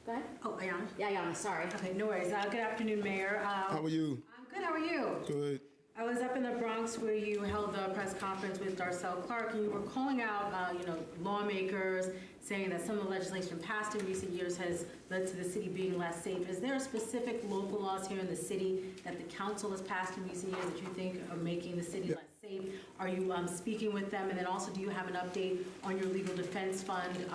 Go ahead. Oh, Ayana? Yeah, Yana, sorry. Okay, no worries. Good afternoon, Mayor. How are you? I'm good. How are you? Good. I was up in the Bronx where you held the press conference with Darcel Clark, and you were calling out, lawmakers, saying that some of the legislation passed in recent years has led to the city being less safe. Is there a specific local laws here in the city that the council has passed in recent years that you think are making the city less safe? Are you speaking with them? And then also, do you have an update on your legal defense fund?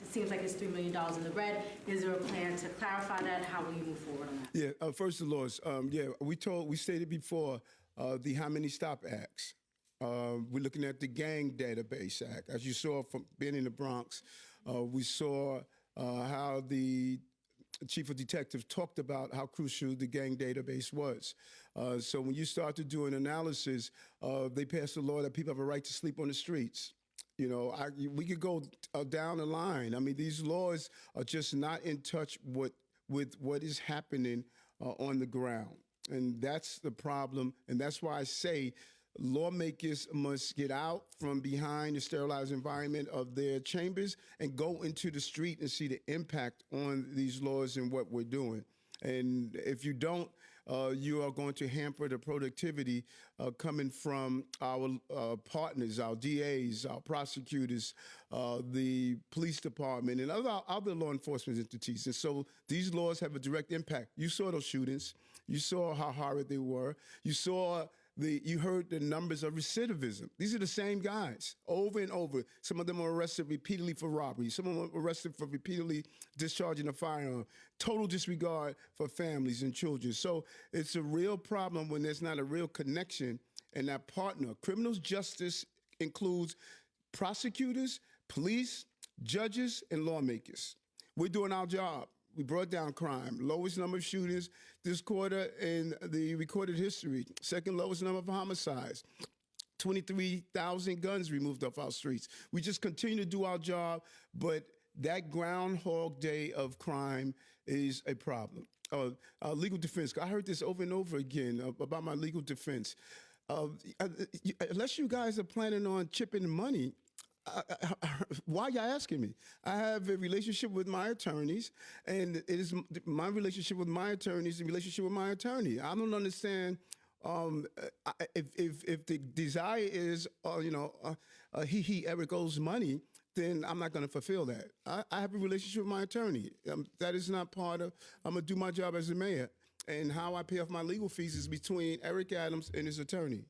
It seems like it's $3 million in the red. Is there a plan to clarify that? How will you move forward on that? Yeah, first of all, we stated before the How Many Stop Acts. We're looking at the Gang Database Act. As you saw from being in the Bronx, we saw how the chief of detectives talked about how crucial the gang database was. So when you start to do an analysis, they passed a law that people have a right to sleep on the streets. You know, we could go down the line. I mean, these laws are just not in touch with what is happening on the ground. And that's the problem. And that's why I say lawmakers must get out from behind the sterilized environment of their chambers and go into the street and see the impact on these laws and what we're doing. And if you don't, you are going to hamper the productivity coming from our partners, our DAs, our prosecutors, the police department, and other law enforcement entities. And so these laws have a direct impact. You saw those shootings. You saw how horrid they were. You heard the numbers of recidivism. These are the same guys over and over. Some of them are arrested repeatedly for robbery. Some of them are arrested for repeatedly discharging a firearm. Total disregard for families and children. So it's a real problem when there's not a real connection and that partner. Criminal justice includes prosecutors, police, judges, and lawmakers. We're doing our job. We brought down crime, lowest number of shootings this quarter in the recorded history, second lowest number of homicides, 23,000 guns removed off our streets. We just continue to do our job, but that Groundhog Day of crime is a problem. Legal defense, I heard this over and over again about my legal defense. Unless you guys are planning on chipping the money, why are you asking me? I have a relationship with my attorneys, and it is my relationship with my attorneys, the relationship with my attorney. I don't understand if the desire is, he Eric owes money, then I'm not going to fulfill that. I have a relationship with my attorney. That is not part of. I'm going to do my job as a mayor, and how I pay off my legal fees is between Eric Adams and his attorney.